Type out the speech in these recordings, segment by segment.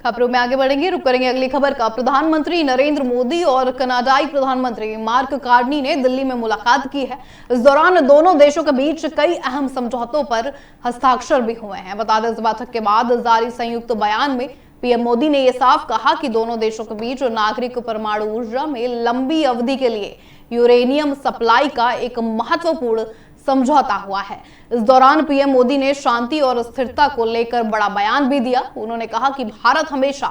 खबरों में आगे बढ़ेंगे, रुक करेंगे अगली खबर का। प्रधानमंत्री नरेंद्र मोदी और कनाडाई प्रधानमंत्री मार्क कार्नी ने दिल्ली में मुलाकात की है। इस दौरान दोनों देशों के बीच कई अहम समझौतों पर हस्ताक्षर भी हुए हैं। बता दें, इस बैठक के बाद जारी संयुक्त बयान में पीएम मोदी ने यह साफ कहा कि दोनों देशों के बीच नागरिक परमाणु ऊर्जा में लंबी अवधि के लिए यूरेनियम सप्लाई का एक महत्वपूर्ण समझौता हुआ है। इस दौरान पीएम मोदी ने शांति और स्थिरता को लेकर बड़ा बयान भी दिया। उन्होंने कहा कि भारत हमेशा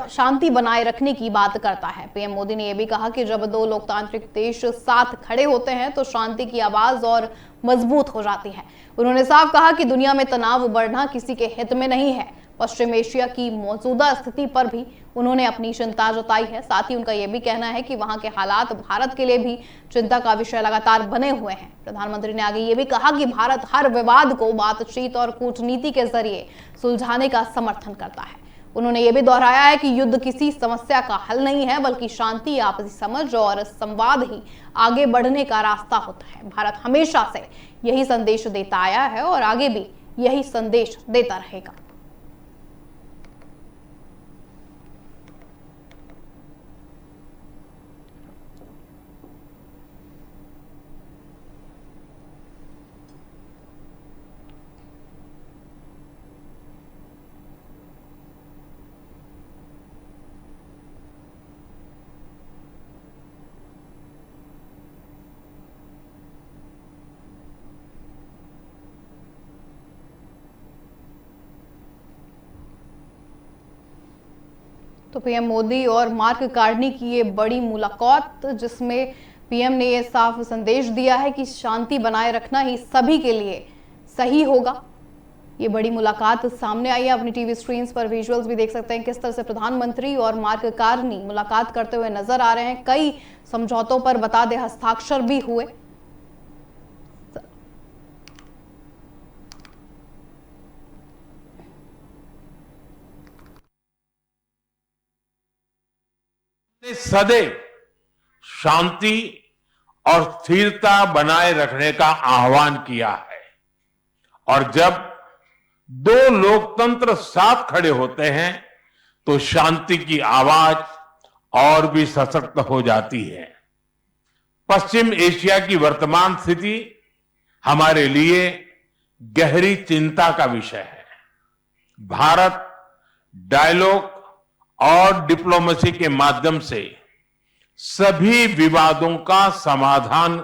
शांति बनाए रखने की बात करता है। पीएम मोदी ने यह भी कहा कि जब दो लोकतांत्रिक देश साथ खड़े होते हैं तो शांति की आवाज और मजबूत हो जाती है। उन्होंने साफ कहा कि दुनिया में तनाव बढ़ना किसी के हित में नहीं है। पश्चिम एशिया की मौजूदा स्थिति पर भी उन्होंने अपनी चिंता जताई है। साथ ही उनका यह भी कहना है कि वहां के हालात भारत के लिए भी चिंता का विषय लगातार बने हुए हैं। प्रधानमंत्री ने आगे ये भी कहा कि भारत हर विवाद को बातचीत और कूटनीति के जरिए सुलझाने का समर्थन करता है। उन्होंने ये भी दोहराया है कि युद्ध किसी समस्या का हल नहीं है, बल्कि शांति, आपसी समझ और संवाद ही आगे बढ़ने का रास्ता होता है। भारत हमेशा से यही संदेश देता आया है और आगे भी यही संदेश देता रहेगा। तो पीएम मोदी और मार्क कार्नी की ये बड़ी मुलाकात, जिसमें पीएम ने ये साफ संदेश दिया है कि शांति बनाए रखना ही सभी के लिए सही होगा। ये बड़ी मुलाकात सामने आई है। अपनी टीवी स्क्रीन पर विजुअल्स भी देख सकते हैं किस तरह से प्रधानमंत्री और मार्क कार्नी मुलाकात करते हुए नजर आ रहे हैं। कई समझौतों पर बता दें हस्ताक्षर भी हुए। सदैव शांति और स्थिरता बनाए रखने का आह्वान किया है और जब दो लोकतंत्र साथ खड़े होते हैं तो शांति की आवाज और भी सशक्त हो जाती है। पश्चिम एशिया की वर्तमान स्थिति हमारे लिए गहरी चिंता का विषय है। भारत डायलॉग और डिप्लोमेसी के माध्यम से सभी विवादों का समाधान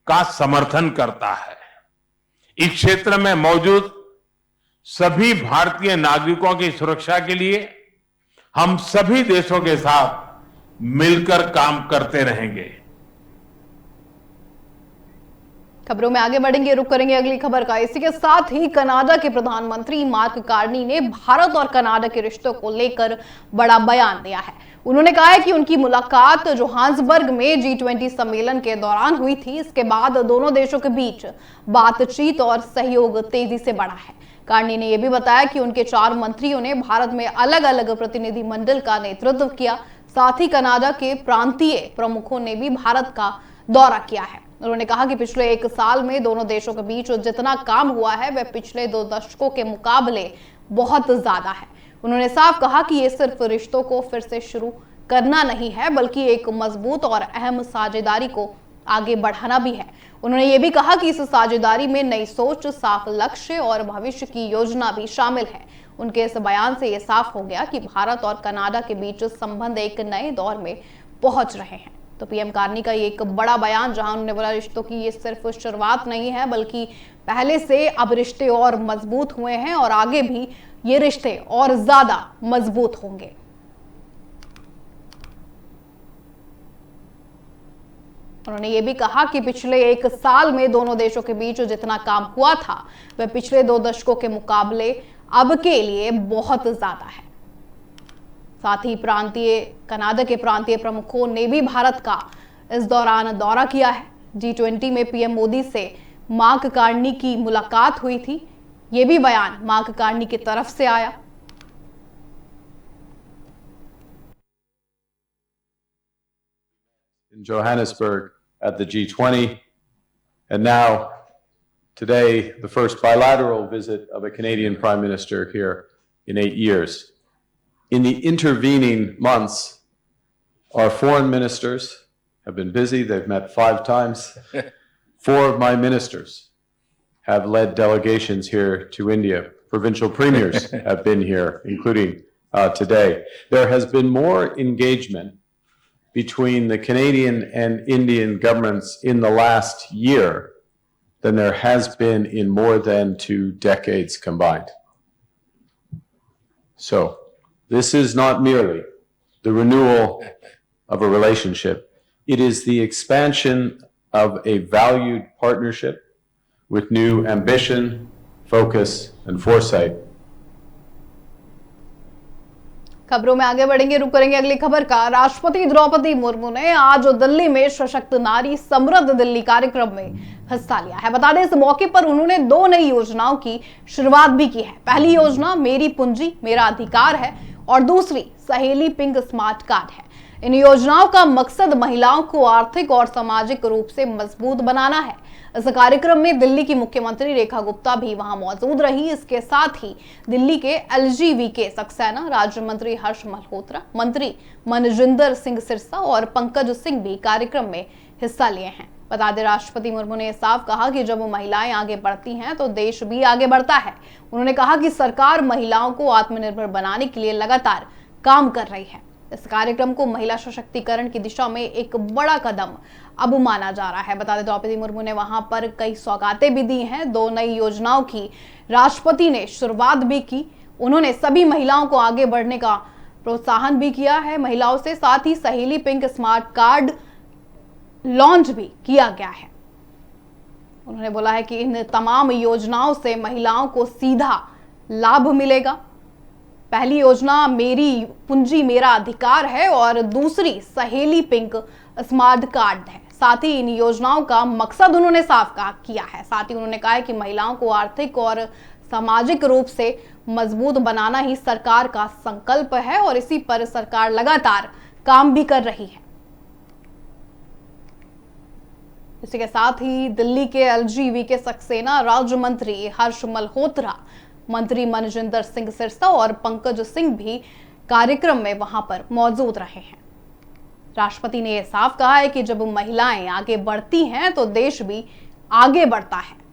का समर्थन करता है। इस क्षेत्र में मौजूद सभी भारतीय नागरिकों की सुरक्षा के लिए हम सभी देशों के साथ मिलकर काम करते रहेंगे। खबरों में आगे बढ़ेंगे, रुक करेंगे अगली खबर का। इसी के साथ ही कनाडा के प्रधानमंत्री मार्क कार्नी ने भारत और कनाडा के रिश्तों को लेकर बड़ा बयान दिया है। उन्होंने कहा है कि उनकी मुलाकात जोहान्सबर्ग में G20 सम्मेलन के दौरान हुई थी। इसके बाद दोनों देशों के बीच बातचीत और सहयोग तेजी से बढ़ा है। कार्नी ने यह भी बताया कि उनके 4 मंत्रियों ने भारत में अलग अलग प्रतिनिधि मंडल का नेतृत्व किया। साथ ही कनाडा के प्रांतीय प्रमुखों ने भी भारत का दौरा किया है। उन्होंने कहा कि पिछले 1 साल में दोनों देशों के बीच जितना काम हुआ है वह पिछले 2 दशकों के मुकाबले बहुत ज्यादा है। उन्होंने साफ कहा कि ये सिर्फ रिश्तों को फिर से शुरू करना नहीं है, बल्कि एक मजबूत और अहम साझेदारी को आगे बढ़ाना भी है। उन्होंने ये भी कहा कि इस साझेदारी में नई सोच, साफ लक्ष्य और भविष्य की योजना भी शामिल है। उनके इस बयान से यह साफ हो गया कि भारत और कनाडा के बीच संबंध एक नए दौर में पहुंच रहे हैं। तो पीएम कार्नी का ये एक बड़ा बयान, जहां उन्होंने बोला रिश्तों की ये सिर्फ शुरुआत नहीं है, बल्कि पहले से अब रिश्ते और मजबूत हुए हैं और आगे भी ये रिश्ते और ज्यादा मजबूत होंगे। उन्होंने ये भी कहा कि पिछले 1 साल में दोनों देशों के बीच जितना काम हुआ था वह पिछले 2 दशकों के मुकाबले अब के लिए बहुत ज्यादा है। साथ ही कनाडा के प्रांतीय प्रमुखों ने भी भारत का इस दौरान दौरा किया है। G20 में पीएम मोदी से मार्क कार्नी की मुलाकात हुई थी। ये भी बयान मार्क कार्नी की तरफ से आया। In Johannesburg at the G20, and now today the first bilateral visit of a Canadian Prime Minister here in 8 years. In the intervening months, our foreign ministers have been busy. They've met 5 times. 4 of my ministers have led delegations here to India. Provincial premiers have been here, including today. There has been more engagement between the Canadian and Indian governments in the last year than there has been in more than 2 decades combined. So, this is not merely the renewal of a relationship. It is the expansion of a valued partnership with new ambition, focus, and foresight. खबरों में आगे बढ़ेंगे, रुक करेंगे अगली खबर का। राष्ट्रपति द्रौपदी मुर्मू ने आज दिल्ली में सशक्त नारी समृद्ध दिल्ली कार्यक्रम में हिस्सा लिया है। बता दें, इस मौके पर उन्होंने 2 नई योजनाओं की शुरुआत भी की है। पहली योजना मेरी पूंजी मेरा अधिकार है और दूसरी सहेली पिंक स्मार्ट कार्ड है। इन योजनाओं का मकसद महिलाओं को आर्थिक और सामाजिक रूप से मजबूत बनाना है। इस कार्यक्रम में दिल्ली की मुख्यमंत्री रेखा गुप्ता भी वहां मौजूद रही। इसके साथ ही दिल्ली के एलजीवीके सक्सेना राज्य मंत्री हर्ष मल्होत्रा, मंत्री मनजिंदर सिंह सिरसा और पंकज सिंह भी कार्यक्रम में हिस्सा लिए हैं। बता दें, राष्ट्रपति मुर्मू ने साफ कहा कि जब महिलाएं आगे बढ़ती हैं तो देश भी आगे बढ़ता है। उन्होंने कहा कि सरकार महिलाओं को आत्मनिर्भर बनाने के लिए लगातार काम कर रही है। इस कार्यक्रम को महिला सशक्तिकरण की दिशा में एक बड़ा कदम अब माना जा रहा है। बता दें, द्रौपदी मुर्मू ने वहां पर कई सौगातें भी दी हैं। 2 नई योजनाओं की राष्ट्रपति ने शुरुआत भी की। उन्होंने सभी महिलाओं को आगे बढ़ने का प्रोत्साहन भी किया है महिलाओं से। साथ ही सहेली पिंक स्मार्ट कार्ड लॉन्च भी किया गया है। उन्होंने बोला है कि इन तमाम योजनाओं से महिलाओं को सीधा लाभ मिलेगा। पहली योजना मेरी पूंजी मेरा अधिकार है और दूसरी सहेली पिंक स्मार्ट कार्ड है। साथ ही इन योजनाओं का मकसद उन्होंने साफ किया है। साथ ही उन्होंने कहा है कि महिलाओं को आर्थिक और सामाजिक रूप से मजबूत बनाना ही सरकार का संकल्प है और इसी पर सरकार लगातार काम भी कर रही है। इसी के साथ ही दिल्ली के एलजीवीके सक्सेना राज्य मंत्री हर्ष मल्होत्रा, मंत्री मनजिंदर सिंह सिरसा और पंकज सिंह भी कार्यक्रम में वहां पर मौजूद रहे हैं। राष्ट्रपति ने यह साफ कहा है कि जब महिलाएं आगे बढ़ती हैं तो देश भी आगे बढ़ता है।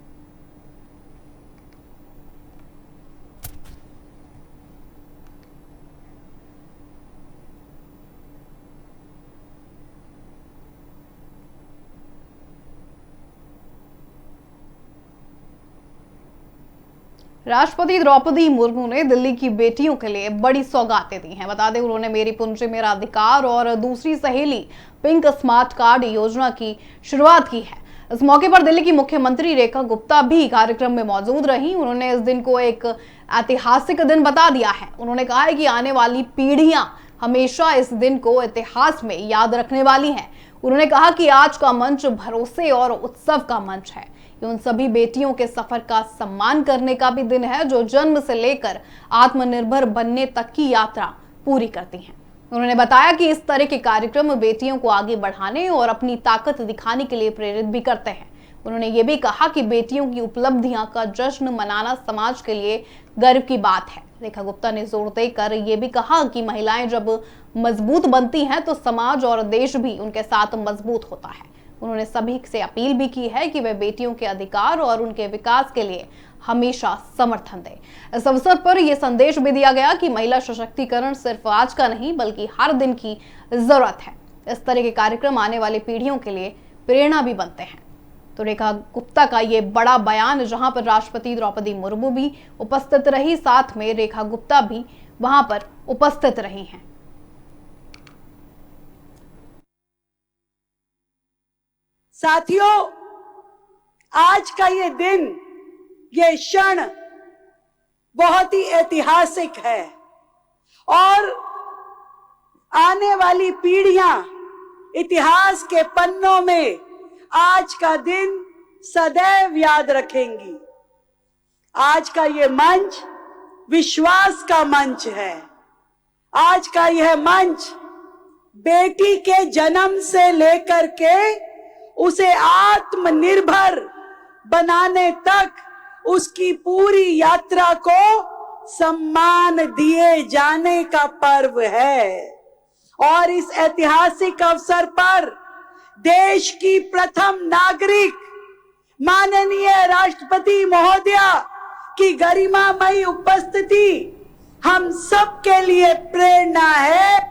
राष्ट्रपति द्रौपदी मुर्मू ने दिल्ली की बेटियों के लिए बड़ी सौगातें दी हैं। बता दें, उन्होंने मेरी पूंजी मेरा अधिकार और दूसरी सहेली पिंक स्मार्ट कार्ड योजना की शुरुआत की है। इस मौके पर दिल्ली की मुख्यमंत्री रेखा गुप्ता भी कार्यक्रम में मौजूद रही। उन्होंने इस दिन को एक ऐतिहासिक दिन बता दिया है। उन्होंने कहा है कि आने वाली पीढ़ियां हमेशा इस दिन को इतिहास में याद रखने वाली हैं। उन्होंने कहा कि आज का मंच भरोसे और उत्सव का मंच है। उन सभी बेटियों के सफर का सम्मान करने का भी दिन है जो जन्म से लेकर आत्मनिर्भर बनने तक की यात्रा पूरी करती हैं। उन्होंने बताया कि इस तरह के कार्यक्रम बेटियों को आगे बढ़ाने और अपनी ताकत दिखाने के लिए प्रेरित भी करते हैं। उन्होंने ये भी कहा कि बेटियों की उपलब्धियां का जश्न मनाना समाज के लिए गर्व की बात है। रेखा गुप्ता ने जोर देकर ये भी कहा कि महिलाएं जब मजबूत बनती हैं तो समाज और देश भी उनके साथ मजबूत होता है। उन्होंने सभी से अपील भी की है कि वे बेटियों के अधिकार और उनके विकास के लिए हमेशा समर्थन दें। इस अवसर पर यह संदेश भी दिया गया कि महिला सशक्तिकरण सिर्फ आज का नहीं बल्कि हर दिन की जरूरत है। इस तरह के कार्यक्रम आने वाली पीढ़ियों के लिए प्रेरणा भी बनते हैं। तो रेखा गुप्ता का ये बड़ा बयान, जहां पर राष्ट्रपति द्रौपदी मुर्मू भी उपस्थित रही, साथ में रेखा गुप्ता भी वहां पर उपस्थित रही हैं। साथियों, आज का ये दिन, ये क्षण बहुत ही ऐतिहासिक है और आने वाली पीढ़ियां इतिहास के पन्नों में आज का दिन सदैव याद रखेंगी। आज का ये मंच विश्वास का मंच है। आज का यह मंच बेटी के जन्म से लेकर के उसे आत्मनिर्भर बनाने तक उसकी पूरी यात्रा को सम्मान दिए जाने का पर्व है। और इस ऐतिहासिक अवसर पर देश की प्रथम नागरिक माननीय राष्ट्रपति महोदया की गरिमामयी उपस्थिति हम सब के लिए प्रेरणा है।